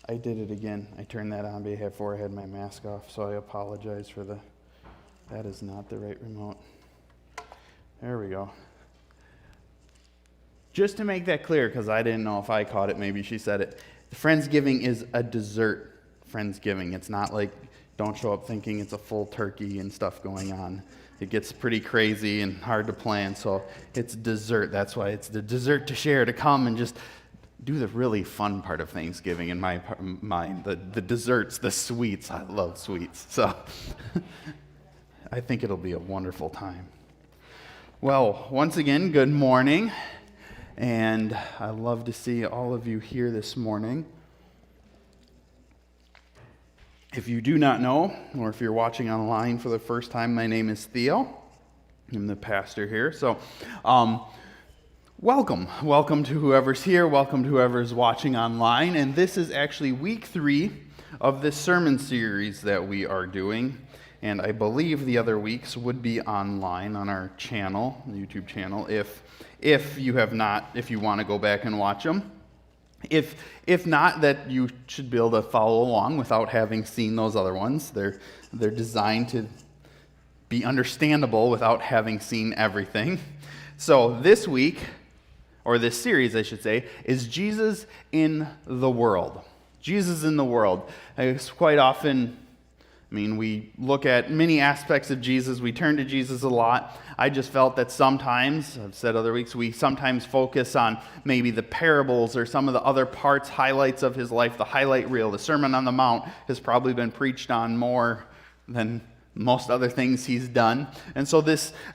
I did it again. I turned that on before I had my mask off, so I apologize for that is not the right remote. There we go. Just to make that clear, because I didn't know if I caught it, maybe she said it. Friendsgiving is a dessert Friendsgiving. It's not like, don't show up thinking it's a full turkey and stuff going on. It gets pretty crazy and hard to plan, so it's dessert. That's why it's the dessert to share, to come and just do the really fun part of Thanksgiving in my mind. The desserts, the sweets. I love sweets, so I think it'll be a wonderful time. Well, once again, good morning, and I love to see all of you here this morning. If you do not know, or if you're watching online for the first time, my name is Theo. I'm the pastor here. So, welcome. Welcome to whoever's here. Welcome to whoever's watching online. And this is actually week 3 of this sermon series that we are doing. And I believe the other weeks would be online on our channel, the YouTube channel, if you want to go back and watch them. If not, that you should be able to follow along without having seen those other ones. They're designed to be understandable without having seen everything. So this week, or this series, I should say, is Jesus in the World. Jesus in the world. It's quite often, we look at many aspects of Jesus. We turn to Jesus a lot. I just felt that sometimes, I've said other weeks, we sometimes focus on maybe the parables or some of the other parts, highlights of his life, the highlight reel. The Sermon on the Mount has probably been preached on more than most other things he's done. And so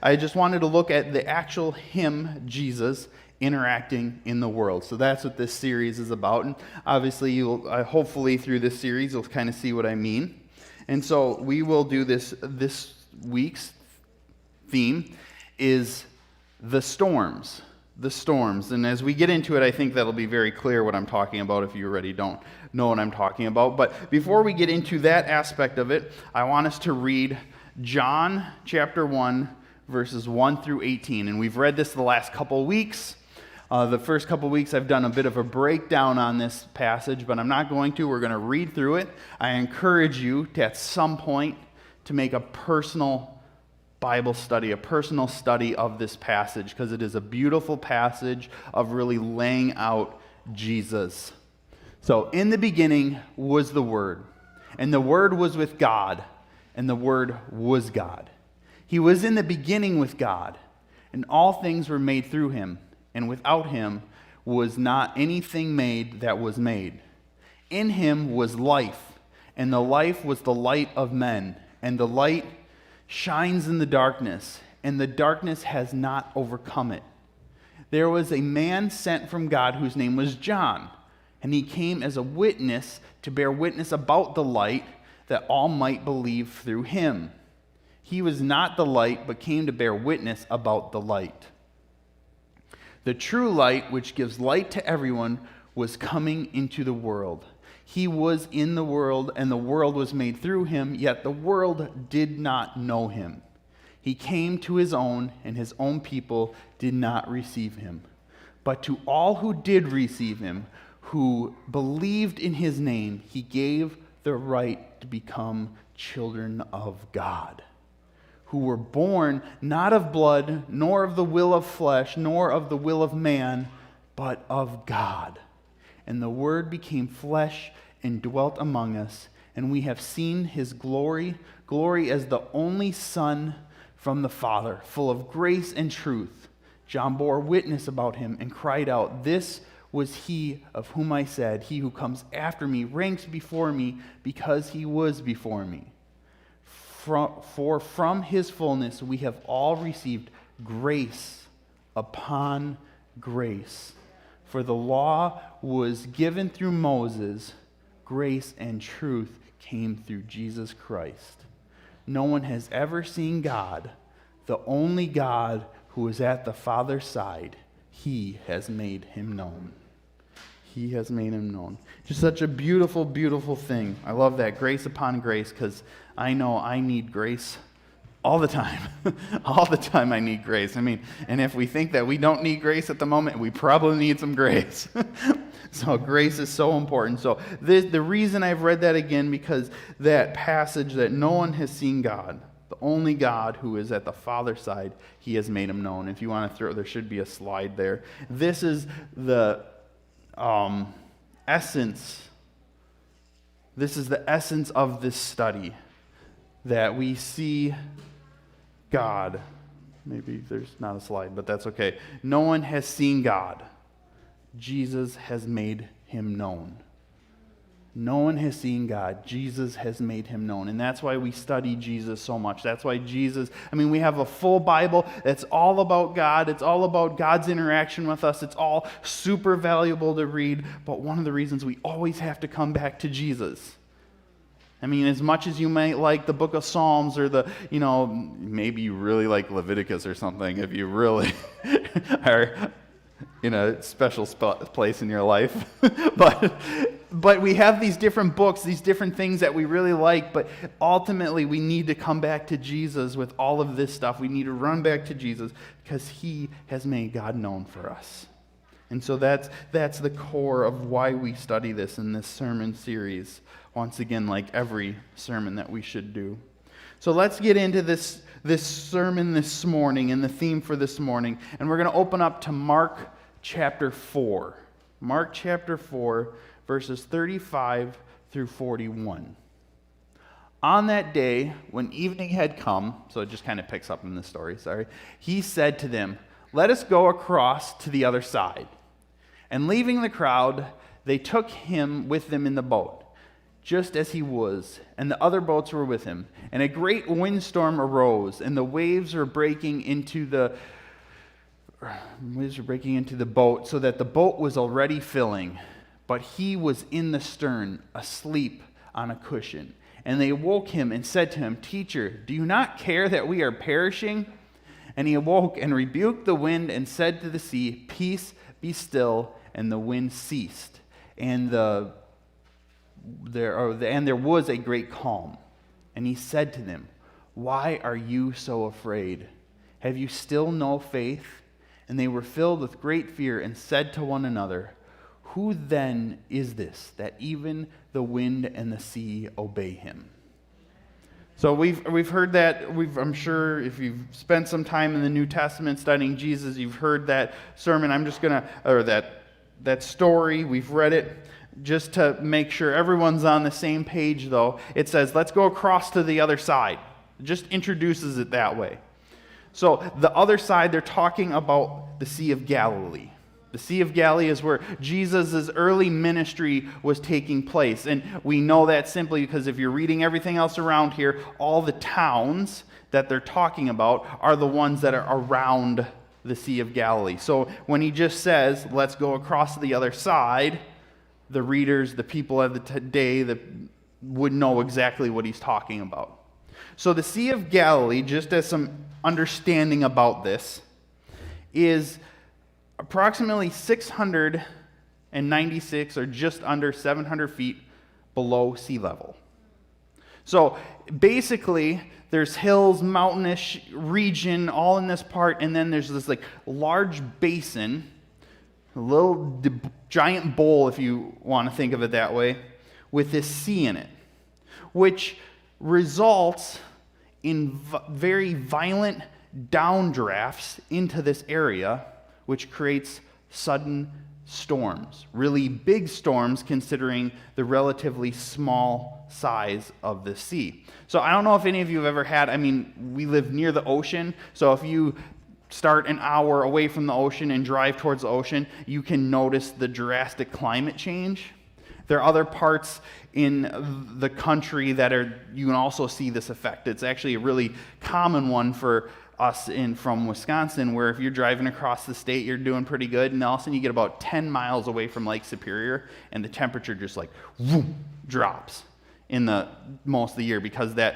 I just wanted to look at the actual him, Jesus, interacting in the world. So that's what this series is about. And obviously, hopefully through this series, you'll kind of see what I mean. And so we will do this week's theme is the storms. The storms. And as we get into it, I think that'll be very clear what I'm talking about if you already don't know what I'm talking about. But before we get into that aspect of it, I want us to read John chapter 1, verses 1 through 18. And we've read this the last couple weeks. The first couple weeks I've done a bit of a breakdown on this passage, but I'm not going to. We're going to read through it. I encourage you to, at some point, to make a personal Bible study, a personal study of this passage, because it is a beautiful passage of really laying out Jesus. So, in the beginning was the Word, and the Word was with God, and the Word was God. He was in the beginning with God, and all things were made through him. And without him was not anything made that was made. In him was life, and the life was the light of men. And the light shines in the darkness, and the darkness has not overcome it. There was a man sent from God whose name was John, and he came as a witness to bear witness about the light, that all might believe through him. He was not the light, but came to bear witness about the light. The true light, which gives light to everyone, was coming into the world. He was in the world, and the world was made through him, yet the world did not know him. He came to his own, and his own people did not receive him. But to all who did receive him, who believed in his name, he gave the right to become children of God, who were born not of blood, nor of the will of flesh, nor of the will of man, but of God. And the Word became flesh and dwelt among us, and we have seen his glory as the only Son from the Father, full of grace and truth. John bore witness about him and cried out, "This was he of whom I said, 'He who comes after me ranks before me, because he was before me.' For from his fullness we have all received grace upon grace. For the law was given through Moses, grace and truth came through Jesus Christ. No one has ever seen God, the only God who is at the Father's side. He has made him known." He has made him known. Just such a beautiful, beautiful thing. I love that, grace upon grace, because I know I need grace all the time. All the time I need grace. And if we think that we don't need grace at the moment, we probably need some grace. So grace is so important. So the reason I've read that again, because that passage that no one has seen God, the only God who is at the Father's side, he has made him known. If you want to there should be a slide there. This is the essence. This is the essence of this study, that we see God. Maybe there's not a slide, but that's okay. No one has seen God. Jesus has made him known. No one has seen God. Jesus has made him known. And that's why we study Jesus so much. That's why we have a full Bible that's all about God. It's all about God's interaction with us. It's all super valuable to read. But one of the reasons we always have to come back to Jesus. As much as you might like the book of Psalms or maybe you really like Leviticus or something, if you really are in a special place in your life. But we have these different books, these different things that we really like, but ultimately we need to come back to Jesus with all of this stuff. We need to run back to Jesus because he has made God known for us. And so that's the core of why we study this in this sermon series. Once again, like every sermon that we should do. So let's get into this sermon this morning and the theme for this morning. And we're going to open up to Mark chapter 4. Mark chapter 4, verses 35 through 41. On that day, when evening had come, so it just kind of picks up in the story, he said to them, "Let us go across to the other side." And leaving the crowd, they took him with them in the boat, just as he was, and the other boats were with him. And a great windstorm arose, and the waves were breaking into the boat, so that the boat was already filling. But he was in the stern, asleep on a cushion. And they woke him and said to him, "Teacher, do you not care that we are perishing?" And he awoke and rebuked the wind and said to the sea, "Peace, be still." And the wind ceased, and there was a great calm. And he said to them, "Why are you so afraid? Have you still no faith?" And they were filled with great fear and said to one another, "Who then is this, that even the wind and the sea obey him?" So we've heard that. I'm sure if you've spent some time in the New Testament studying Jesus, you've heard that sermon. That story. We've read it. Just to make sure everyone's on the same page, though, it says, "Let's go across to the other side." It just introduces it that way. So the other side, they're talking about the Sea of Galilee. The Sea of Galilee is where Jesus' early ministry was taking place. And we know that simply because if you're reading everything else around here, all the towns that they're talking about are the ones that are around the Sea of Galilee. So when he just says, "Let's go across to the other side," the readers, the people of the day that would know exactly what he's talking about. So the Sea of Galilee, just as some understanding about this, is approximately 696 or just under 700 feet below sea level. So basically, there's hills, mountainous region, all in this part, and then there's this large basin, a little giant bowl, if you want to think of it that way, with this sea in it, which results in very violent downdrafts into this area, which creates sudden storms, really big storms considering the relatively small size of the sea. So I don't know if any of you have ever had, we live near the ocean, so if you start an hour away from the ocean and drive towards the ocean, you can notice the drastic climate change. There are other parts in the country that you can also see this effect. It's actually a really common one for us from Wisconsin, where if you're driving across the state, you're doing pretty good, and all of a sudden you get about 10 miles away from Lake Superior, and the temperature just whoom, drops in the most of the year because the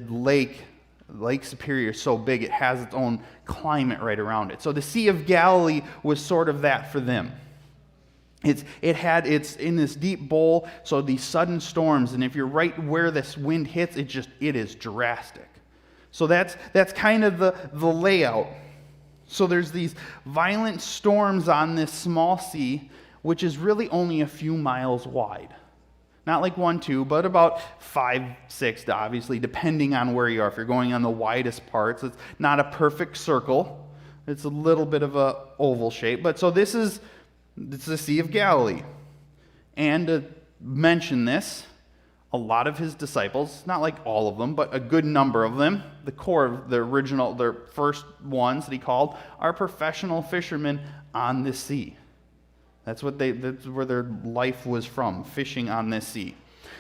Lake Superior is so big, it has its own climate right around it. So the Sea of Galilee was sort of that for them. It's in this deep bowl, so these sudden storms, and if you're right where this wind hits, it is drastic. So that's kind of the layout. So there's these violent storms on this small sea, which is really only a few miles wide. Not like 1, 2, but about 5, 6, obviously, depending on where you are. If you're going on the widest parts, it's not a perfect circle. It's a little bit of a oval shape. But so it's the Sea of Galilee. And to mention this, a lot of his disciples, not like all of them, but a good number of them, the core of their first ones that he called, are professional fishermen on this sea. That's where their life was from, fishing on this sea.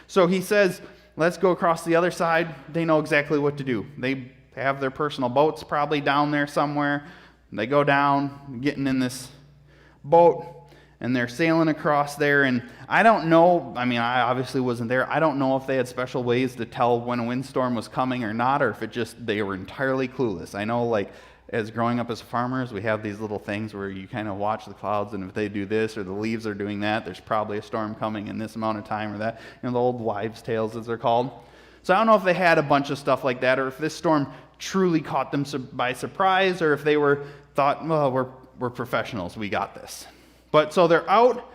So he says, let's go across the other side. They know exactly what to do. They have their personal boats probably down there somewhere. They go down, getting in this boat, and they're sailing across there. And I don't know, I obviously wasn't there. I don't know if they had special ways to tell when a windstorm was coming or not, or if they were entirely clueless. I know, as growing up as farmers, we have these little things where you kind of watch the clouds, and if they do this or the leaves are doing that, there's probably a storm coming in this amount of time or that. The old wives' tales, as they're called. So I don't know if they had a bunch of stuff like that, or if this storm truly caught them by surprise, or if they thought, well, we're professionals, we got this. But so they're out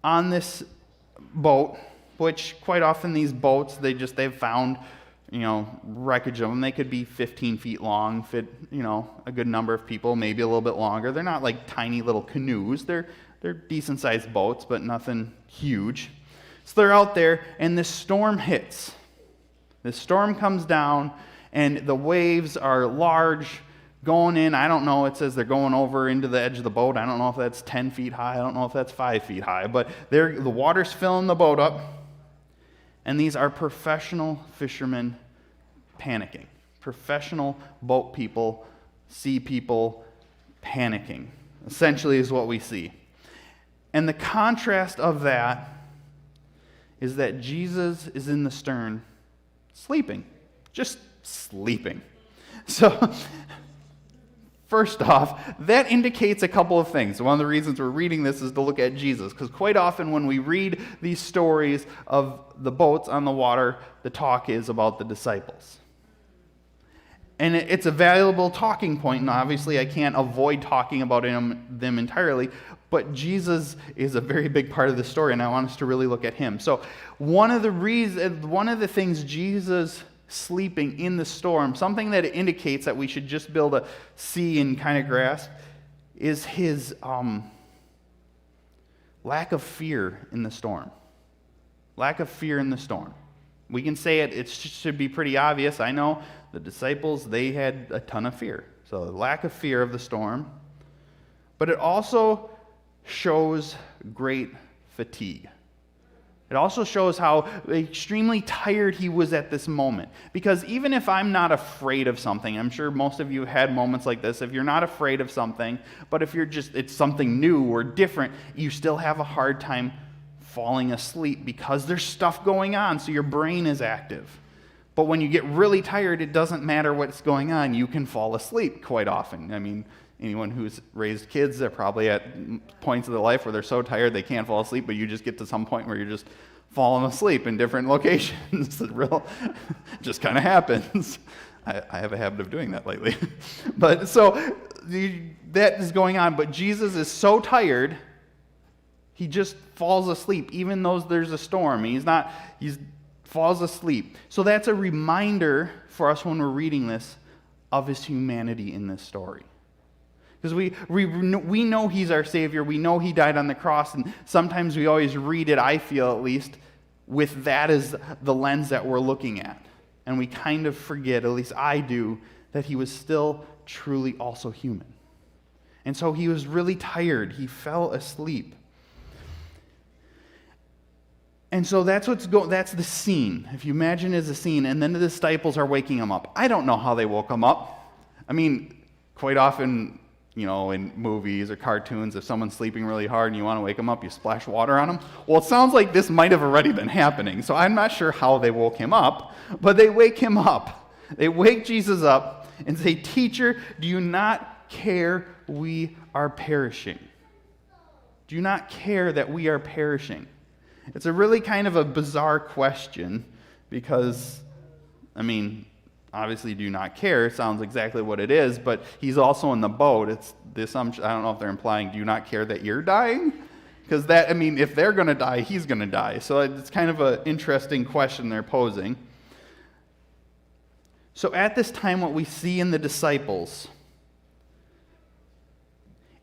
on this boat, which quite often these boats, they've found wreckage of them. They could be 15 feet long, fit, a good number of people, maybe a little bit longer. They're not like tiny little canoes. They're decent-sized boats, but nothing huge. So they're out there, and this storm hits. This storm comes down, and the waves are large, going in. I don't know. It says they're going over into the edge of the boat. I don't know if that's 10 feet high. I don't know if that's 5 feet high. But the water's filling the boat up. And these are professional fishermen panicking. Professional boat people, sea people panicking, essentially is what we see. And the contrast of that is that Jesus is in the stern, sleeping. Just sleeping. So, first off, that indicates a couple of things. One of the reasons we're reading this is to look at Jesus, because quite often when we read these stories of the boats on the water, the talk is about the disciples. And it's a valuable talking point, and obviously I can't avoid talking about them entirely, but Jesus is a very big part of the story, and I want us to really look at him. So one of the things Jesus sleeping in the storm, something that indicates that we should just be able to see and kind of grasp, is his lack of fear in the storm. Lack of fear in the storm. We can say it should be pretty obvious. I know the disciples, they had a ton of fear. So lack of fear of the storm. But it also shows great fatigue. It also shows how extremely tired he was at this moment. Because even if I'm not afraid of something, I'm sure most of you had moments like this, if you're not afraid of something, but if it's something new or different, you still have a hard time falling asleep because there's stuff going on, so your brain is active. But when you get really tired, it doesn't matter what's going on, you can fall asleep quite often. Anyone who's raised kids, they're probably at points of their life where they're so tired they can't fall asleep, but you just get to some point where you're just falling asleep in different locations. It just kind of happens. I have a habit of doing that lately. But so that is going on, but Jesus is so tired, he just falls asleep, even though there's a storm. He falls asleep. So that's a reminder for us when we're reading this of his humanity in this story. Because we know he's our Savior. We know he died on the cross. And sometimes we always read it, I feel at least, with that as the lens that we're looking at. And we kind of forget, at least I do, that he was still truly also human. And so he was really tired. He fell asleep. And so that's the scene. If you imagine it as a scene, and then the disciples are waking him up. I don't know how they woke him up. Quite often, in movies or cartoons, if someone's sleeping really hard and you want to wake them up, you splash water on them. Well, it sounds like this might have already been happening, so I'm not sure how they woke him up, but they wake him up. They wake Jesus up and say, "Teacher, do you not care we are perishing? Do you not care that we are perishing?" It's a really kind of a bizarre question because, obviously, do not care sounds exactly what it is, but he's also in the boat. It's the assumption, I don't know if they're implying, do you not care that you're dying? Because if they're going to die, he's going to die. So it's kind of an interesting question they're posing. So at this time, what we see in the disciples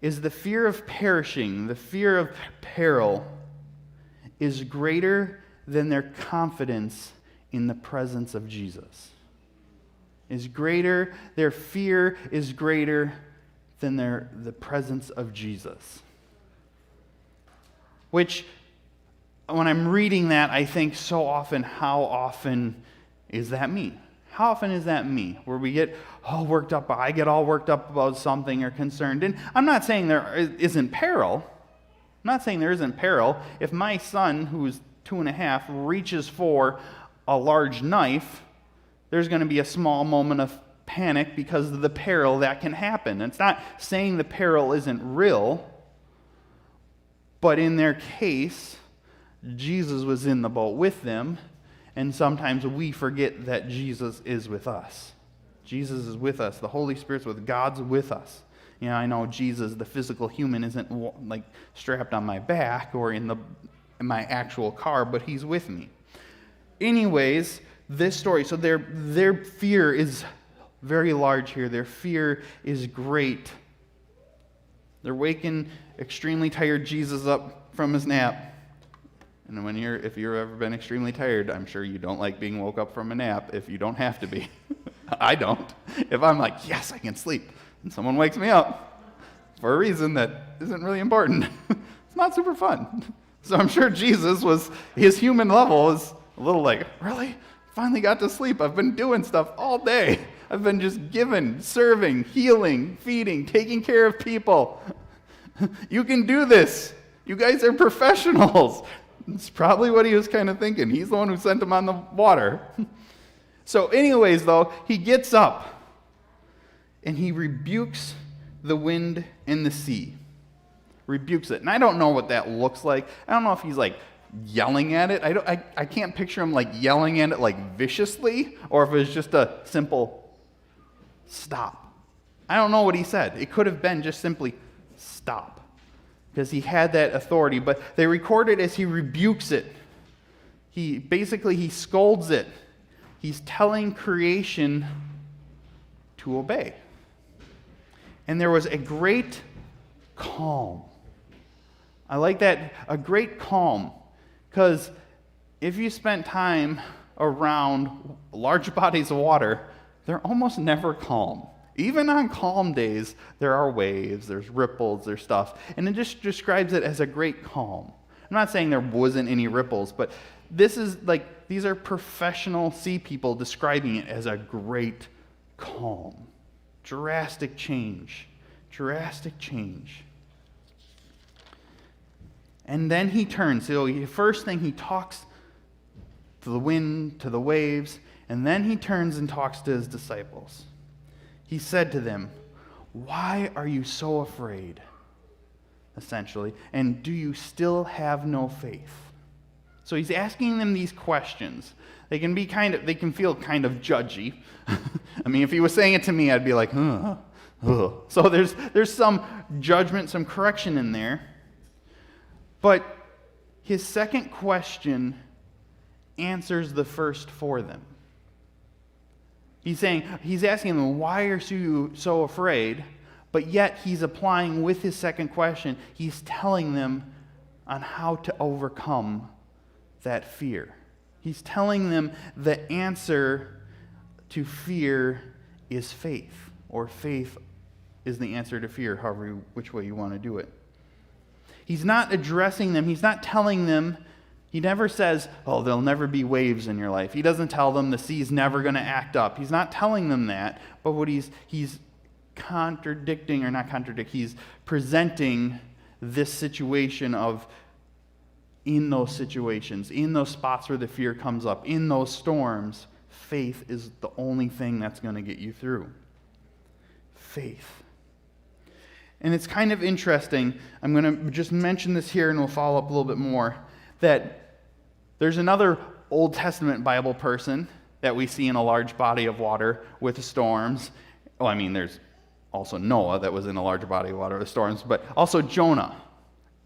is the fear of perishing, the fear of peril, is greater than their confidence in the presence of Jesus. Their fear is greater than the presence of Jesus. Which, when I'm reading that, I think so often, how often is that me? How often is that me? Where we get all worked up, I get all worked up about something or concerned. And I'm not saying there isn't peril. I'm not saying there isn't peril. If my son, who's 2.5, reaches for a large knife, there's going to be a small moment of panic because of the peril that can happen. It's not saying the peril isn't real, but in their case, Jesus was in the boat with them, and sometimes we forget that Jesus is with us. Jesus is with us. The Holy Spirit's with God's with us. I know Jesus, the physical human, isn't like strapped on my back or in my actual car, but he's with me. Anyways, this story, so their fear is very large here. Their fear is great. They're waking extremely tired Jesus up from his nap. And if you've ever been extremely tired, I'm sure you don't like being woke up from a nap if you don't have to be. I don't. If I'm like, yes, I can sleep, and someone wakes me up for a reason that isn't really important, it's not super fun. So I'm sure his human level is a little like, really? Finally got to sleep. I've been doing stuff all day. I've been just giving, serving, healing, feeding, taking care of people. You can do this. You guys are professionals. It's probably what he was kind of thinking. He's the one who sent him on the water. So anyways, though, he gets up and he rebukes the wind and the sea. Rebukes it. And I don't know what that looks like. I don't know if he's like yelling at it. I can't picture him like yelling at it like viciously, or if it was just a simple stop. I don't know what he said. It could have been just simply stop, because he had that authority, but they record it as he rebukes it. He scolds it. He's telling creation to obey. And there was a great calm. I like that, a great calm, because if you spent time around large bodies of water, they're almost never calm. Even on calm days, there are waves, there's ripples, there's stuff, and it just describes it as a great calm. I'm not saying there wasn't any ripples, but these are professional sea people describing it as a great calm. Drastic change. And then he turns. So the first thing, he talks to the wind, to the waves, and then he turns and talks to his disciples. He said to them, "Why are you so afraid?" Essentially, "and do you still have no faith?" So he's asking them these questions. They can feel kind of judgy. If he was saying it to me, I'd be like, ugh. So there's some judgment, some correction in there. But his second question answers the first for them. He's asking them, why are you so afraid? But yet he's applying with his second question, he's telling them on how to overcome that fear. He's telling them the answer to fear is faith, or faith is the answer to fear, which way you want to do it. He's not addressing them, he's not telling them. He never says, there'll never be waves in your life. He doesn't tell them the sea's never going to act up. He's not telling them that, but what he's he's presenting this situation of, in those situations, in those spots where the fear comes up, in those storms, faith is the only thing that's going to get you through. Faith. And it's kind of interesting. I'm going to just mention this here and we'll follow up a little bit more, that there's another Old Testament Bible person that we see in a large body of water with storms. There's also Noah that was in a large body of water with storms, but also Jonah.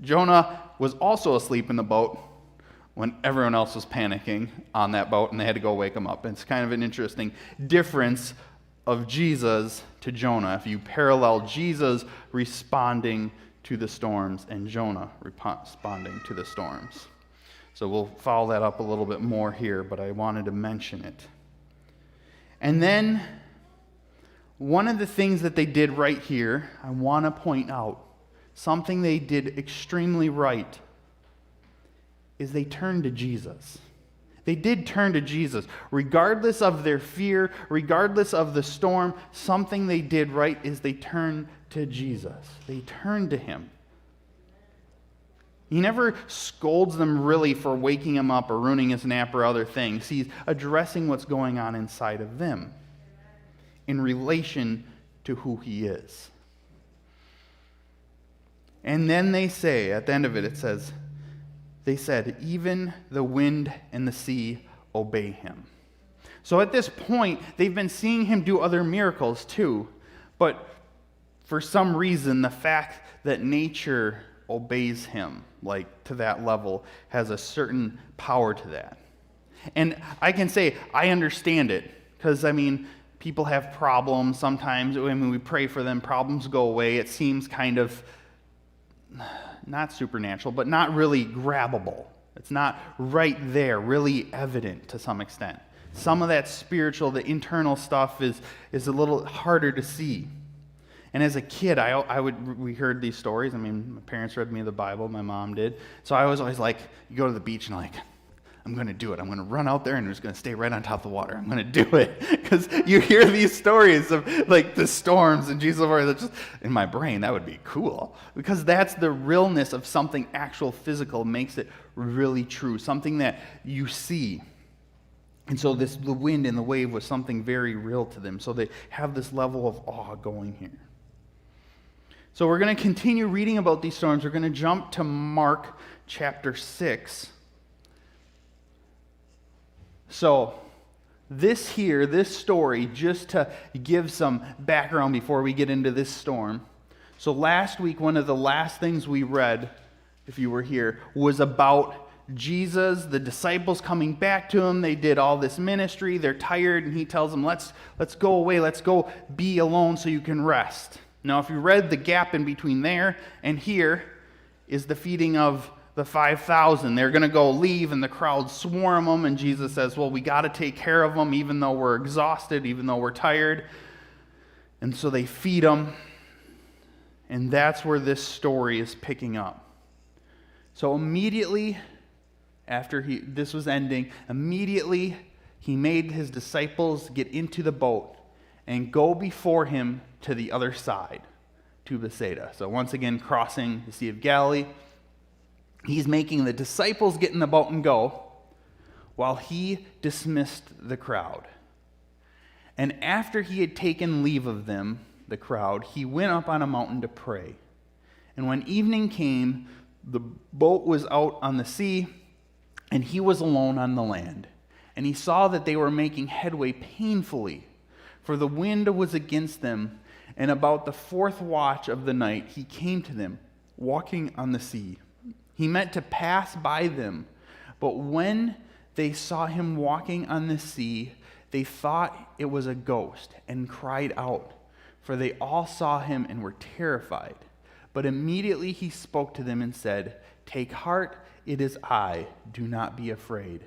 Jonah was also asleep in the boat when everyone else was panicking on that boat, and they had to go wake him up. It's kind of an interesting difference of Jesus to Jonah. If you parallel Jesus responding to the storms and Jonah responding to the storms. So we'll follow that up a little bit more here, but I wanted to mention it. And then one of the things that they did right here, I want to point out, something they did extremely right, is they turned to Jesus. They did turn to Jesus. Regardless of their fear, regardless of the storm, something they did right is they turned to Jesus. They turned to him. He never scolds them really for waking him up or ruining his nap or other things. He's addressing what's going on inside of them in relation to who he is. And then they say, at the end of it, it says, they said, even the wind and the sea obey him. So at this point, they've been seeing him do other miracles too. But for some reason, the fact that nature obeys him, like to that level, has a certain power to that. And I can say, I understand it. Because, people have problems sometimes. When we pray for them, problems go away. It seems kind of not supernatural, but not really grabbable. It's not right there, really evident to some extent. Some of that spiritual, the internal stuff is a little harder to see. And as a kid, we heard these stories. My parents read me the Bible, my mom did. So I was always like, you go to the beach and I'm going to do it. I'm going to run out there and I'm just going to stay right on top of the water. I'm going to do it. Because you hear these stories of the storms and Jesus, that's just in my brain, that would be cool. Because that's the realness of something actual physical, makes it really true. Something that you see. And so the wind and the wave was something very real to them. So they have this level of awe going here. So we're going to continue reading about these storms. We're going to jump to Mark chapter 6. So this story, just to give some background before we get into this storm. So last week, one of the last things we read, if you were here, was about Jesus, the disciples coming back to him. They did all this ministry. They're tired, and he tells them, let's go away. Let's go be alone so you can rest. Now, if you read the gap in between there and here is the feeding of the 5,000. They're going to go leave, and the crowd swarm them, and Jesus says, well, we got to take care of them even though we're exhausted, even though we're tired. And so they feed them, and that's where this story is picking up. So immediately after this was ending, immediately he made his disciples get into the boat and go before him to the other side, to Bethsaida. So once again, crossing the Sea of Galilee. He's making the disciples get in the boat and go while he dismissed the crowd. And after he had taken leave of them, the crowd, he went up on a mountain to pray. And when evening came, the boat was out on the sea, and he was alone on the land. And he saw that they were making headway painfully, for the wind was against them. And about the fourth watch of the night, he came to them, walking on the sea. He meant to pass by them, but when they saw him walking on the sea, they thought it was a ghost and cried out, for they all saw him and were terrified. But immediately he spoke to them and said, "Take heart, it is I, do not be afraid."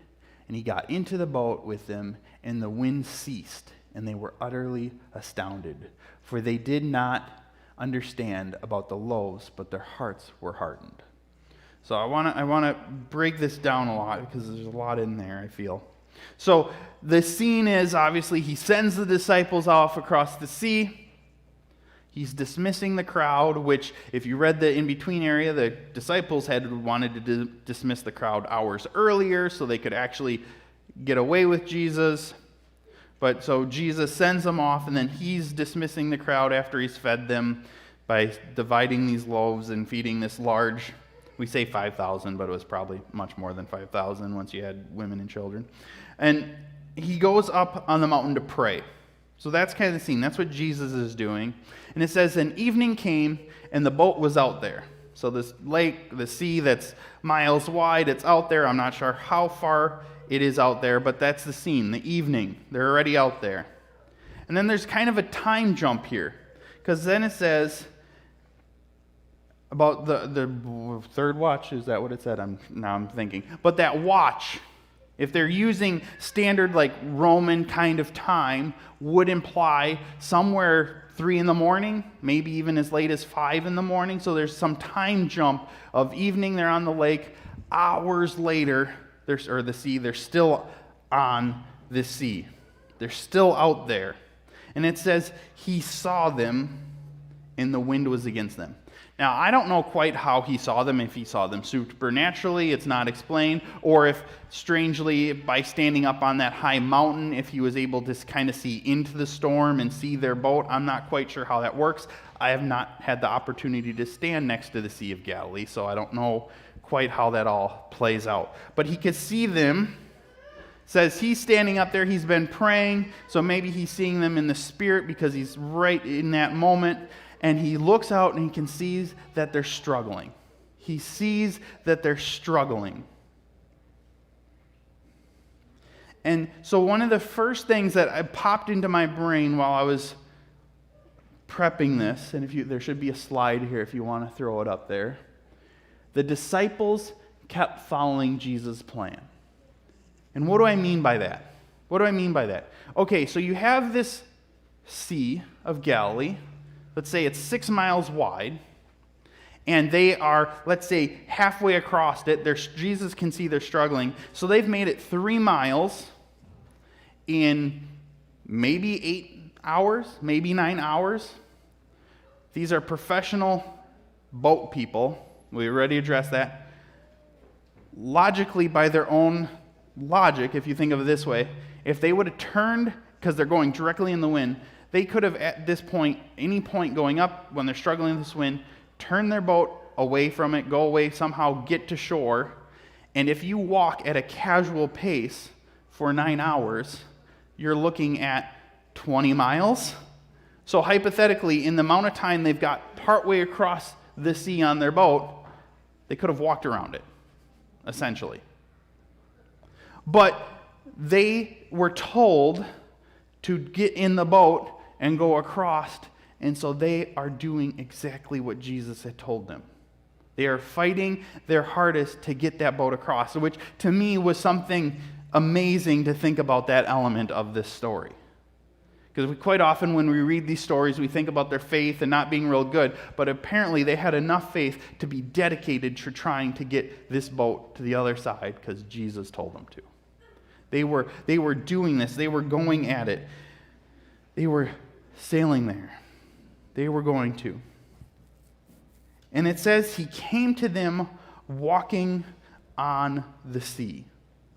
And he got into the boat with them, and the wind ceased, and they were utterly astounded, for they did not understand about the loaves, but their hearts were hardened. So I want to break this down a lot because there's a lot in there, I feel. So the scene is, obviously, he sends the disciples off across the sea. He's dismissing the crowd, which, if you read the in-between area, the disciples had wanted to dismiss the crowd hours earlier so they could actually get away with Jesus. But so Jesus sends them off, and then he's dismissing the crowd after he's fed them by dividing these loaves and feeding this large. We say 5,000, but it was probably much more than 5,000 once you had women and children. And he goes up on the mountain to pray. So that's kind of the scene. That's what Jesus is doing. And it says, "And evening came, and the boat was out there." So this lake, the sea that's miles wide, it's out there. I'm not sure how far it is out there, but that's the scene, the evening. They're already out there. And then there's kind of a time jump here, because then it says about the third watch. Is that what it said? I'm thinking. But that watch, if they're using standard like Roman kind of time, would imply somewhere 3 in the morning, maybe even as late as 5 in the morning. So there's some time jump of evening, they're on the lake. Hours later, they're still on the sea. They're still out there. And it says, he saw them, and the wind was against them. Now, I don't know quite how he saw them, if he saw them supernaturally, it's not explained, or if, strangely, by standing up on that high mountain, if he was able to kind of see into the storm and see their boat. I'm not quite sure how that works. I have not had the opportunity to stand next to the Sea of Galilee, so I don't know quite how that all plays out. But he could see them. Says he's standing up there, he's been praying, so maybe he's seeing them in the spirit because he's right in that moment. And he looks out and he can see that they're struggling. He sees that they're struggling. And so one of the first things that popped into my brain while I was prepping this, and there should be a slide here if you want to throw it up there. The disciples kept following Jesus' plan. And what do I mean by that? What do I mean by that? Okay, so you have this Sea of Galilee. Let's say it's 6 miles wide, and they are, let's say, halfway across it. Jesus can see they're struggling. So they've made it 3 miles in maybe 8 hours, maybe 9 hours. These are professional boat people. We already addressed that. Logically, by their own logic, if you think of it this way, if they would have turned, because they're going directly in the wind, they could have, at this point, any point going up when they're struggling with this wind, turn their boat away from it, go away, somehow get to shore. And if you walk at a casual pace for 9 hours, you're looking at 20 miles. So hypothetically, in the amount of time they've got partway across the sea on their boat, they could have walked around it, essentially. But they were told to get in the boat and go across, and so they are doing exactly what Jesus had told them. They are fighting their hardest to get that boat across, which to me was something amazing to think about that element of this story. Because quite often when we read these stories, we think about their faith and not being real good, but apparently they had enough faith to be dedicated to trying to get this boat to the other side because Jesus told them to. They were doing this. They were going at it. They were sailing there. They were going to. And it says he came to them walking on the sea.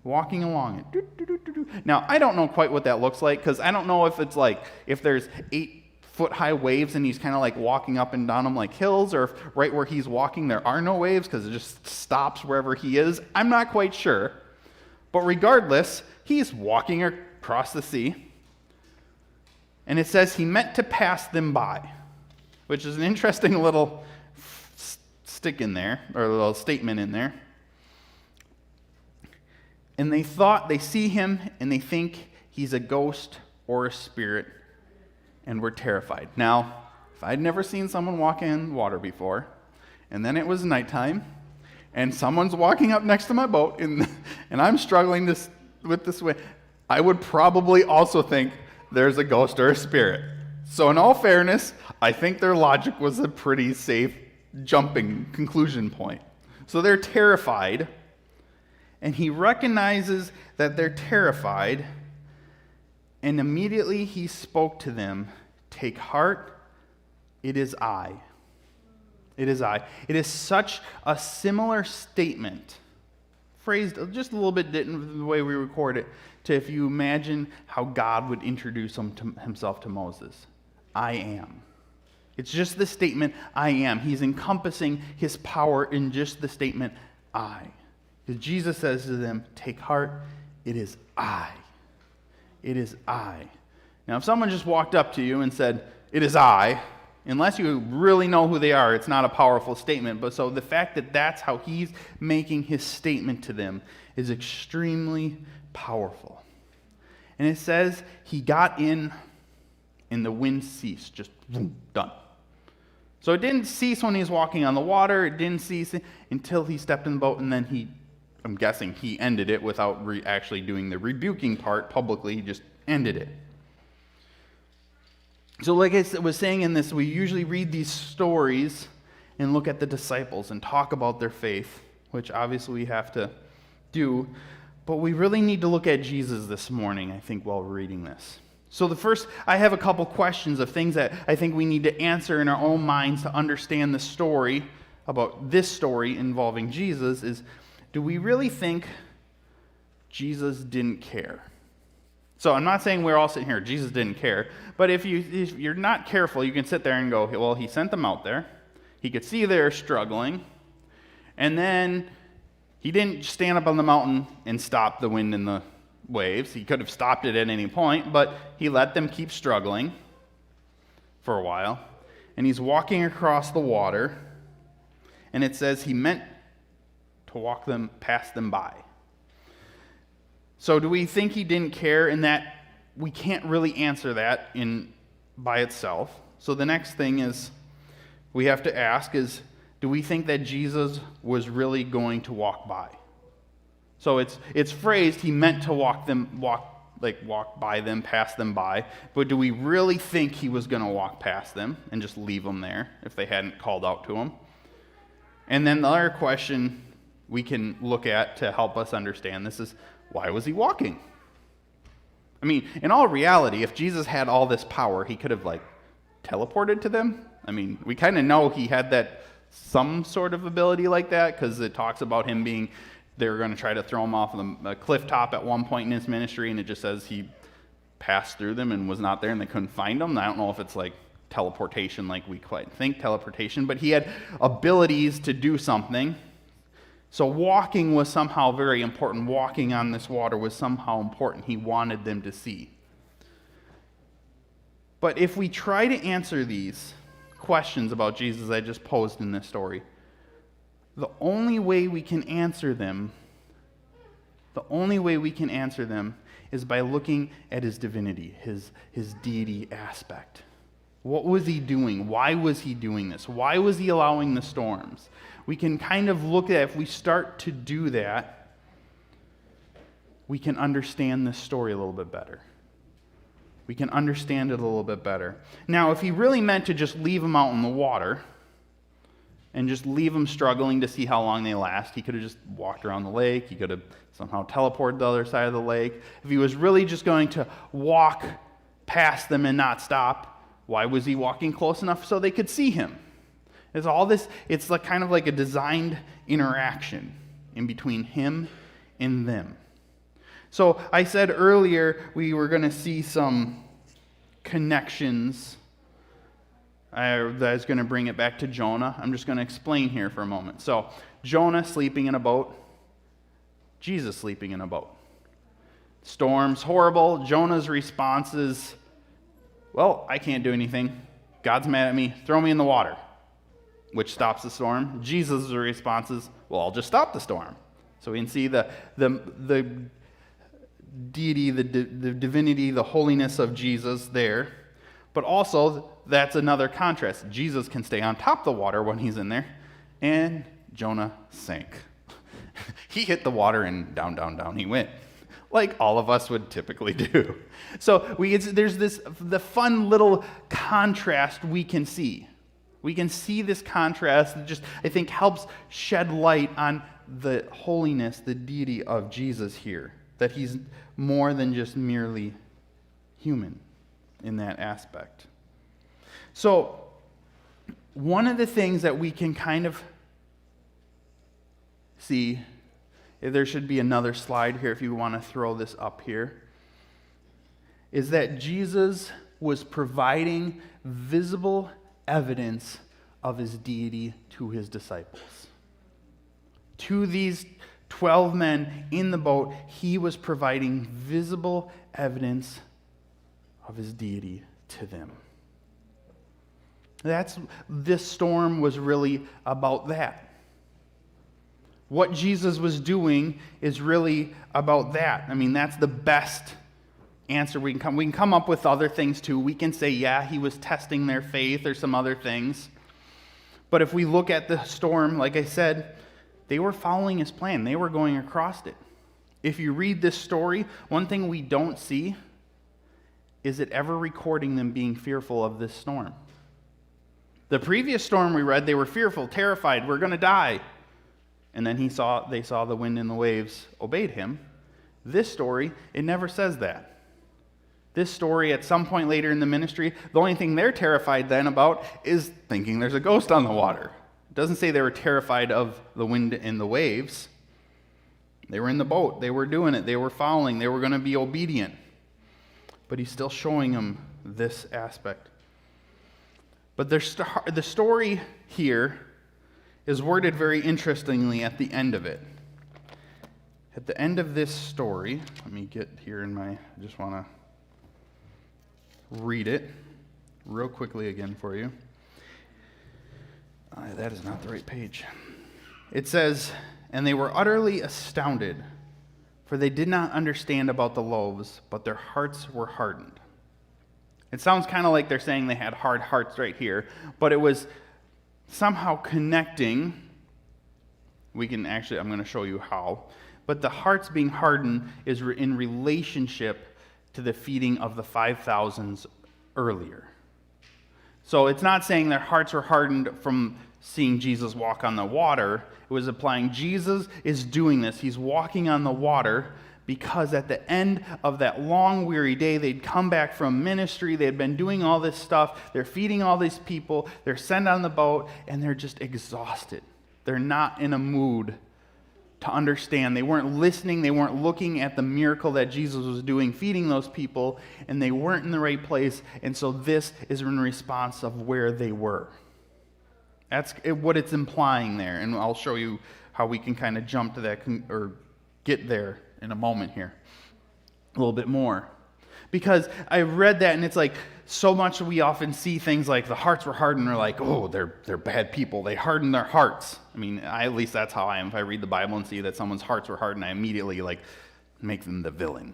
Walking along it. Now, I don't know quite what that looks like, because I don't know if it's like, if there's 8-foot-high waves and he's kind of like walking up and down them like hills, or if right where he's walking there are no waves because it just stops wherever he is. I'm not quite sure. But regardless, he's walking across the sea. And it says he meant to pass them by, which is an interesting little stick in there, or a little statement in there. And they see him, and they think he's a ghost or a spirit, and were terrified. Now, if I'd never seen someone walk in water before, and then it was nighttime, and someone's walking up next to my boat, and I'm struggling with this way, I would probably also think there's a ghost or a spirit. So in all fairness, I think their logic was a pretty safe jumping conclusion point. So they're terrified, and he recognizes that they're terrified, and immediately he spoke to them, "Take heart, it is I." It is I. It is such a similar statement, phrased just a little bit different the way we record it, to if you imagine how God would introduce himself to Moses. I am. It's just the statement, I am. He's encompassing his power in just the statement, I. Because Jesus says to them, take heart, it is I. It is I. Now, if someone just walked up to you and said, it is I, Unless you really know who they are, it's not a powerful statement. But so the fact that that's how he's making his statement to them is extremely powerful. And it says he got in and the wind ceased. Just boom, done. So it didn't cease when he was walking on the water. It didn't cease until he stepped in the boat, and then I'm guessing he ended it without actually doing the rebuking part publicly. He just ended it. So like I was saying in this, we usually read these stories and look at the disciples and talk about their faith, which obviously we have to do. But we really need to look at Jesus this morning, I think, while we're reading this. So I have a couple questions of things that I think we need to answer in our own minds to understand the story about this story involving Jesus is, do we really think Jesus didn't care? So I'm not saying we're all sitting here, Jesus didn't care. But if you're not careful, you can sit there and go, well, he sent them out there. He could see they're struggling. And then he didn't stand up on the mountain and stop the wind and the waves. He could have stopped it at any point, but he let them keep struggling for a while. And he's walking across the water. And it says he meant to walk them, pass them by. So do we think he didn't care? In that we can't really answer that by itself. So the next thing is we have to ask is, do we think that Jesus was really going to walk by? So it's phrased he meant to walk by them, pass them by. But do we really think he was going to walk past them and just leave them there if they hadn't called out to him? And then the other question we can look at to help us understand this is, why was he walking? I mean, in all reality, if Jesus had all this power, he could have teleported to them. I mean, we kind of know he had that some sort of ability like that because it talks about him they were going to try to throw him off the cliff top at one point in his ministry, and it just says he passed through them and was not there and they couldn't find him. I don't know if it's like teleportation like we quite think teleportation, but he had abilities to do something. So walking was somehow very important. Walking on this water was somehow important. He wanted them to see. But if we try to answer these questions about Jesus I just posed in this story, the only way we can answer them is by looking at his divinity, his deity aspect. What was he doing? Why was he doing this? Why was he allowing the storms? We can kind of look at, if we start to do that, we can understand this story a little bit better. We can understand it a little bit better. Now, if he really meant to just leave them out in the water and just leave them struggling to see how long they last, he could have just walked around the lake. He could have somehow teleported to the other side of the lake. If he was really just going to walk past them and not stop, why was he walking close enough so they could see him? It's kind of like a designed interaction in between him and them. So I said earlier we were going to see some connections. I was going to bring it back to Jonah. I'm just going to explain here for a moment. So Jonah sleeping in a boat, Jesus sleeping in a boat. Storm's horrible. Jonah's response is, well, I can't do anything. God's mad at me. Throw me in the water, which stops the storm. Jesus' response is, well, I'll just stop the storm. So we can see the deity, the divinity, the holiness of Jesus there. But also, that's another contrast. Jesus can stay on top of the water when he's in there, and Jonah sank. He hit the water and down, down, down he went, like all of us would typically do. So there's the fun little contrast we can see. We can see this contrast that just, I think, helps shed light on the holiness, the deity of Jesus here, that he's more than just merely human in that aspect. So one of the things that we can kind of see, there should be another slide here if you want to throw this up here, is that Jesus was providing visible evidence of his deity to his disciples. To these 12 men in the boat, he was providing visible evidence of his deity to them. This storm was really about that. What Jesus was doing is really about that. I mean, that's the best answer we can come up with other things too. We can say, yeah, he was testing their faith or some other things. But if we look at the storm, like I said, they were following his plan. They were going across it. If you read this story, one thing we don't see is it ever recording them being fearful of this storm. The previous storm we read, they were fearful, terrified, we're going to die. And then they saw the wind and the waves obeyed him. This story, it never says that. This story, at some point later in the ministry, the only thing they're terrified then about is thinking there's a ghost on the water. It doesn't say they were terrified of the wind and the waves. They were in the boat. They were doing it. They were following. They were going to be obedient. But he's still showing them this aspect. But the story here is worded very interestingly at the end of it. At the end of this story, let me get here I just want to read it real quickly again for you. That is not the right page. It says, "And they were utterly astounded, for they did not understand about the loaves, but their hearts were hardened." It sounds kind of like they're saying they had hard hearts right here, but it was somehow connecting. I'm going to show you how. But the hearts being hardened is in relationship to the feeding of the 5,000 earlier. So it's not saying their hearts were hardened from seeing Jesus walk on the water. It was implying Jesus is doing this. He's walking on the water because at the end of that long, weary day, they'd come back from ministry. They had been doing all this stuff. They're feeding all these people. They're sent on the boat, and they're just exhausted. They're not in a mood to understand. They weren't listening. They weren't looking at the miracle that Jesus was doing, feeding those people, and they weren't in the right place. And so this is in response of where they were. That's what it's implying there, and I'll show you how we can kind of jump to that or get there in a moment here a little bit more. Because I read that, and it's like so much we often see things like the hearts were hardened. We're like, oh, they're bad people. They hardened their hearts. I mean, at least that's how I am. If I read the Bible and see that someone's hearts were hardened, I immediately make them the villain.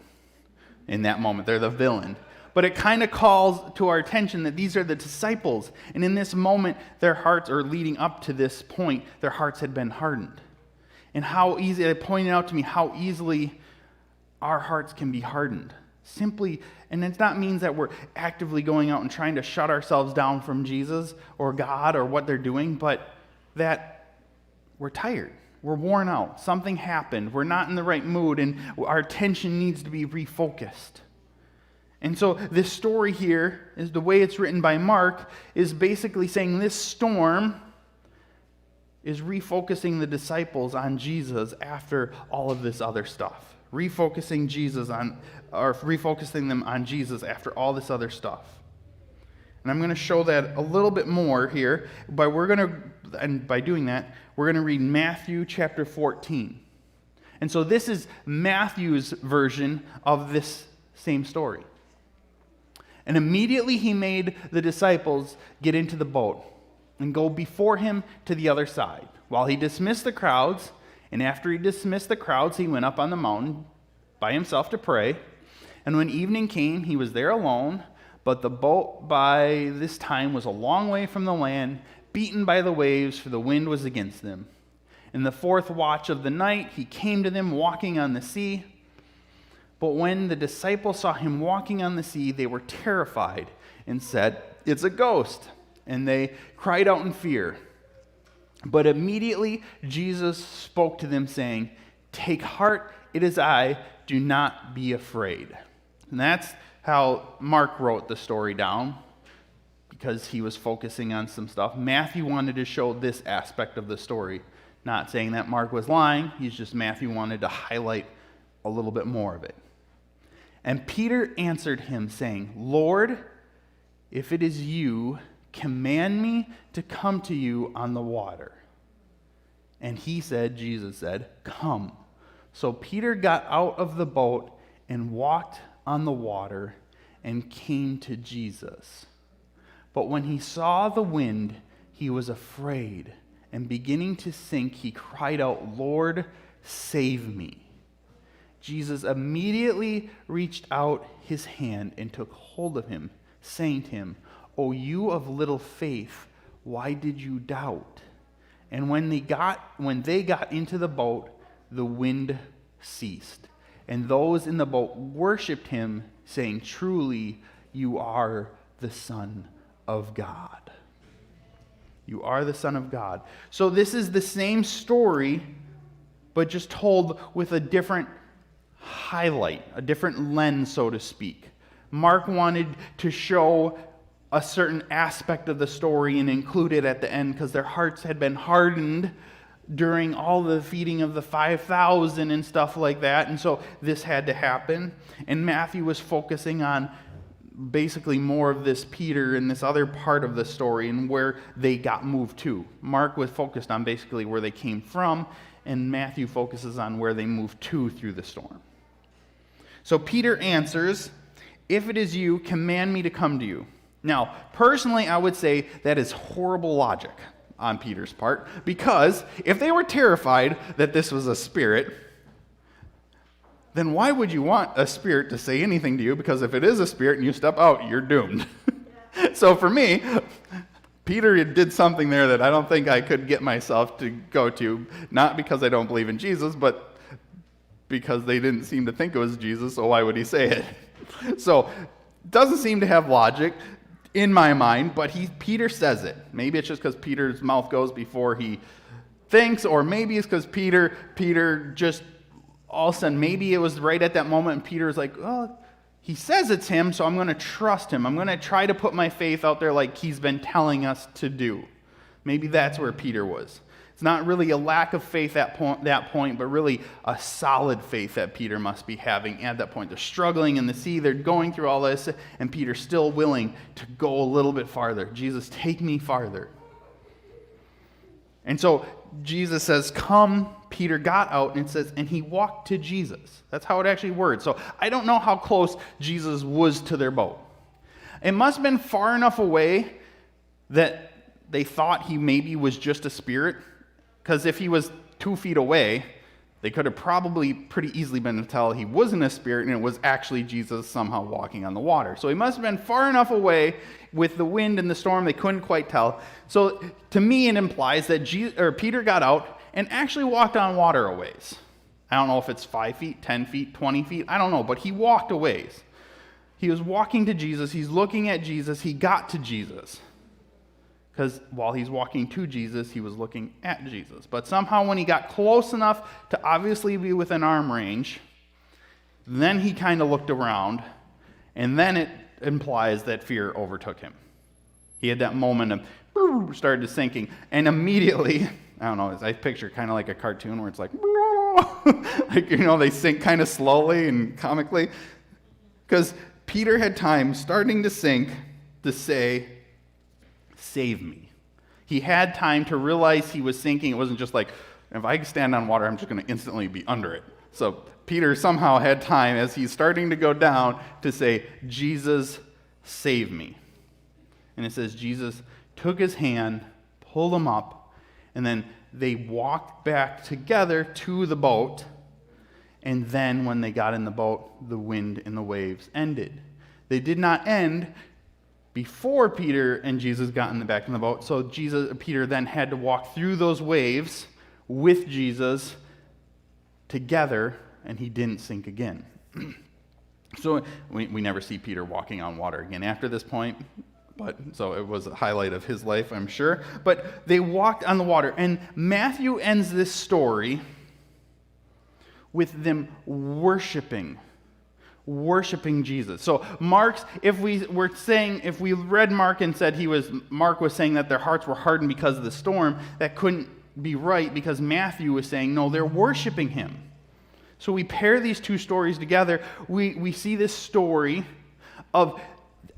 In that moment, they're the villain. But it kind of calls to our attention that these are the disciples. And in this moment, their hearts, or leading up to this point, their hearts had been hardened. And how easy, it pointed out to me how easily our hearts can be hardened. Simply, and it not means that we're actively going out and trying to shut ourselves down from Jesus or God or what they're doing, but that we're tired. We're worn out. Something happened. We're not in the right mood, and our attention needs to be refocused. And so this story here, is the way it's written by Mark, is basically saying this storm is refocusing the disciples on Jesus after all of this other stuff. Refocusing them on Jesus after all this other stuff. And I'm going to show that a little bit more here, but by doing that, we're going to read Matthew chapter 14. And so this is Matthew's version of this same story. And immediately he made the disciples get into the boat and go before him to the other side, while he dismissed the crowds. And after he dismissed the crowds, he went up on the mountain by himself to pray. And when evening came, he was there alone, but the boat by this time was a long way from the land, beaten by the waves, for the wind was against them. In the fourth watch of the night, he came to them walking on the sea. But when the disciples saw him walking on the sea, they were terrified and said, "It's a ghost." And they cried out in fear. But immediately Jesus spoke to them, saying, "Take heart, it is I, do not be afraid." And that's how Mark wrote the story down, because he was focusing on some stuff. Matthew wanted to show this aspect of the story. Not saying that Mark was lying, Matthew wanted to highlight a little bit more of it. And Peter answered him, saying, "Lord, if it is you, command me to come to you on the water." And Jesus said, "Come." So Peter got out of the boat and walked on the water and came to Jesus. But when he saw the wind, he was afraid, and beginning to sink, he cried out, "Lord, save me." Jesus immediately reached out his hand and took hold of him, saying to him, "O you of little faith, why did you doubt?" And when they got into the boat, the wind ceased. And those in the boat worshipped him, saying, "Truly, you are the Son of God." You are the Son of God. So this is the same story, but just told with a different highlight, a different lens, so to speak. Mark wanted to show a certain aspect of the story and include it at the end because their hearts had been hardened during all the feeding of the 5,000 and stuff like that. And so this had to happen. And Matthew was focusing on basically more of this Peter and this other part of the story and where they got moved to. Mark was focused on basically where they came from, and Matthew focuses on where they moved to through the storm. So Peter answers, "If it is you, command me to come to you." Now, personally, I would say that is horrible logic on Peter's part, because if they were terrified that this was a spirit, then why would you want a spirit to say anything to you? Because if it is a spirit and you step out, you're doomed. So for me, Peter did something there that I don't think I could get myself to go to, not because I don't believe in Jesus, but because they didn't seem to think it was Jesus, so why would he say it? So it doesn't seem to have logic in my mind, but Peter says it. Maybe it's just because Peter's mouth goes before he thinks, or maybe it's because Peter just all of a sudden, maybe it was right at that moment, and Peter's like, "Oh, he says it's him, so I'm going to trust him. I'm going to try to put my faith out there like he's been telling us to do." Maybe that's where Peter was. It's not really a lack of faith at that point, but really a solid faith that Peter must be having at that point. They're struggling in the sea. They're going through all this, and Peter's still willing to go a little bit farther. "Jesus, take me farther." And so Jesus says, "Come." Peter got out, and it says, and he walked to Jesus. That's how it actually words. So I don't know how close Jesus was to their boat. It must have been far enough away that they thought he maybe was just a spirit, because if he was 2 feet away, they could have probably pretty easily been to tell he wasn't a spirit and it was actually Jesus somehow walking on the water. So he must have been far enough away with the wind and the storm, they couldn't quite tell. So to me, it implies that Peter got out and actually walked on water a ways. I don't know if it's 5 feet, 10 feet, 20 feet, I don't know, but he walked a ways. He was walking to Jesus, he's looking at Jesus, he got to Jesus. Because while he's walking to Jesus, he was looking at Jesus. But somehow when he got close enough to obviously be within arm range, then he kind of looked around, and then it implies that fear overtook him. He had that moment of started sinking, and immediately, I don't know, I picture kind of like a cartoon where it's like, like, they sink kind of slowly and comically. Because Peter had time starting to sink to say, "Save me." He had time to realize he was sinking. It wasn't just like, if I stand on water, I'm just going to instantly be under it. So Peter somehow had time as he's starting to go down to say, "Jesus, save me." And it says Jesus took his hand, pulled him up, and then they walked back together to the boat. And then when they got in the boat, the wind and the waves ended. They did not end before Peter and Jesus got in the back in the boat. So Peter then had to walk through those waves with Jesus together, and he didn't sink again. So we never see Peter walking on water again after this point. But so it was a highlight of his life, I'm sure. But they walked on the water. And Matthew ends this story with them worshiping Jesus. So if we read Mark and said Mark was saying that their hearts were hardened because of the storm, that couldn't be right, because Matthew was saying, no, they're worshiping him. So we pair these two stories together. We see this story of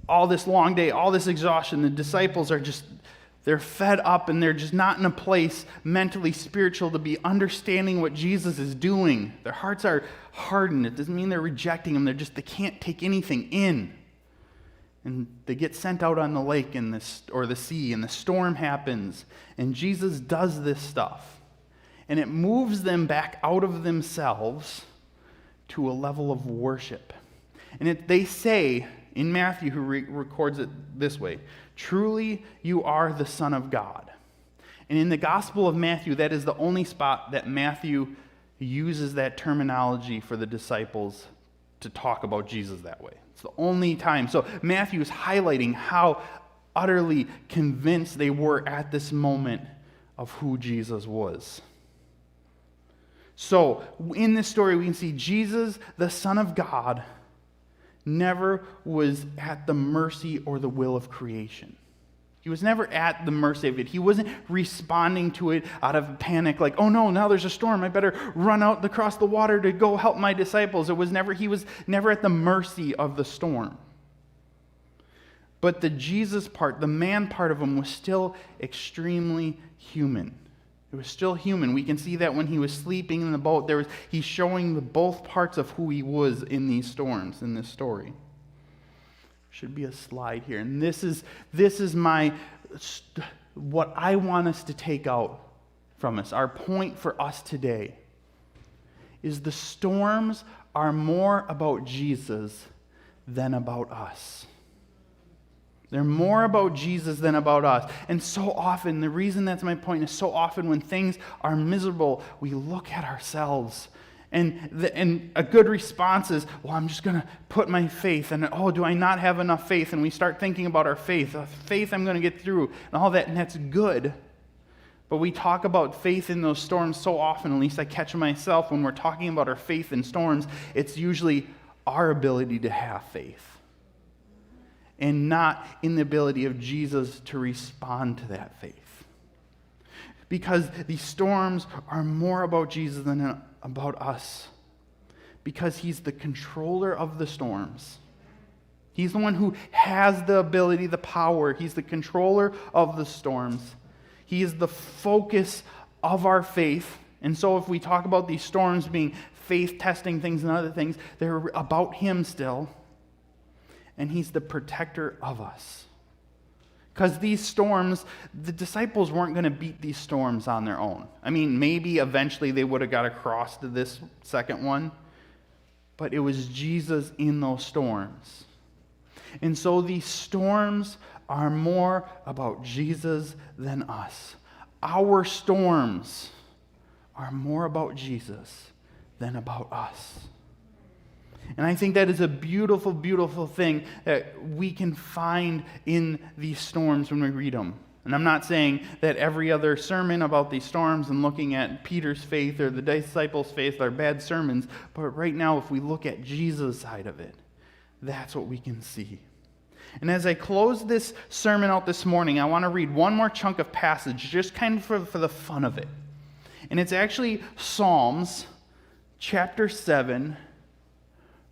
all this long day, all this exhaustion. The disciples they're fed up, and they're just not in a place mentally spiritual to be understanding what Jesus is doing. Their hearts are hardened. It doesn't mean they're rejecting him. They can't take anything in. And they get sent out on the lake or the sea, and the storm happens. And Jesus does this stuff. And it moves them back out of themselves to a level of worship. And they say, in Matthew, who records it this way, "Truly you are the Son of God." And in the Gospel of Matthew, that is the only spot that Matthew uses that terminology for the disciples to talk about Jesus that way. It's the only time. So Matthew is highlighting how utterly convinced they were at this moment of who Jesus was. So in this story, we can see Jesus, the Son of God, never was at the mercy or the will of creation. He was never at the mercy of it. He wasn't responding to it out of panic, like, oh no, now there's a storm. I better run out across the water to go help my disciples. He was never at the mercy of the storm. But the Jesus part, the man part of him, was still extremely human. It was still human. We can see that when he was sleeping in the boat, he's showing both parts of who he was in these storms, in this story. Should be a slide here. And this is what I want us to take out from us. Our point for us today is the storms are more about Jesus than about us. They're more about Jesus than about us. And so often, the reason that's my point is so often when things are miserable, we look at ourselves. And a good response is, well, I'm just going to put my faith. And, oh, do I not have enough faith? And we start thinking about our faith. Faith I'm going to get through and all that. And that's good. But we talk about faith in those storms so often, at least I catch myself, when we're talking about our faith in storms, it's usually our ability to have faith. And not in the ability of Jesus to respond to that faith. Because these storms are more about Jesus than about us. Because he's the controller of the storms. He's the one who has the ability, the power. He's the controller of the storms. He is the focus of our faith. And so if we talk about these storms being faith-testing things and other things, they're about him still. And he's the protector of us. Because these storms, the disciples weren't going to beat these storms on their own. I mean, maybe eventually they would have got across to this second one, but it was Jesus in those storms. And so these storms are more about Jesus than us. Our storms are more about Jesus than about us. And I think that is a beautiful, beautiful thing that we can find in these storms when we read them. And I'm not saying that every other sermon about these storms and looking at Peter's faith or the disciples' faith are bad sermons, but right now, if we look at Jesus' side of it, that's what we can see. And as I close this sermon out this morning, I want to read one more chunk of passage, just kind of for the fun of it. And it's actually Psalms chapter 7,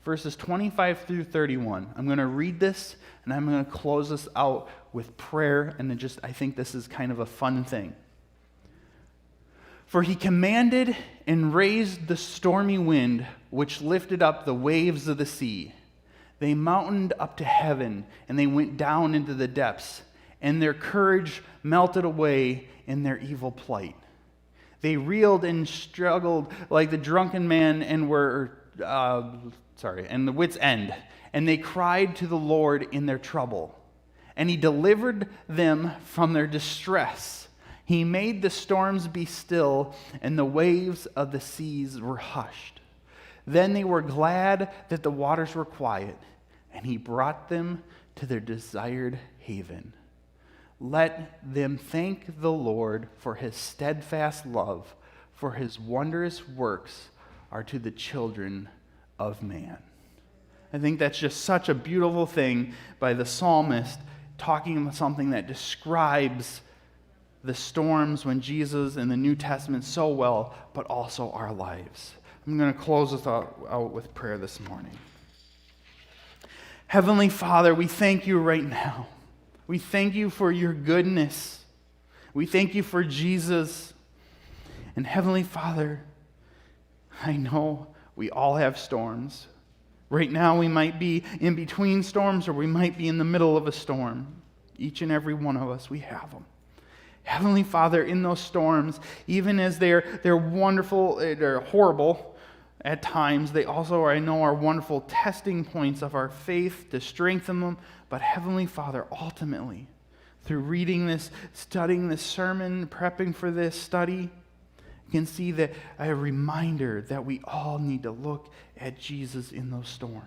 verses 25 through 31. I'm going to read this, and I'm going to close this out with prayer, and I think this is kind of a fun thing. For he commanded and raised the stormy wind, which lifted up the waves of the sea. They mountained up to heaven, and they went down into the depths, and their courage melted away in their evil plight. They reeled and struggled like the drunken man and and the wit's end. And they cried to the Lord in their trouble. And he delivered them from their distress. He made the storms be still, and the waves of the seas were hushed. Then they were glad that the waters were quiet, and he brought them to their desired haven. Let them thank the Lord for his steadfast love, for his wondrous works are to the children of man. I think that's just such a beautiful thing by the psalmist talking about something that describes the storms when Jesus in the New Testament so well, but also our lives. I'm going to close this out with prayer this morning. Heavenly Father, we thank you right now. We thank you for your goodness. We thank you for Jesus. And Heavenly Father, I know we all have storms. Right now we might be in between storms, or we might be in the middle of a storm. Each and every one of us, we have them. Heavenly Father, in those storms, even as they're wonderful, they're horrible at times, they also, I know, are wonderful testing points of our faith to strengthen them. But Heavenly Father, ultimately, through reading this, studying this sermon, prepping for this study, you can see that a reminder that we all need to look at Jesus in those storms.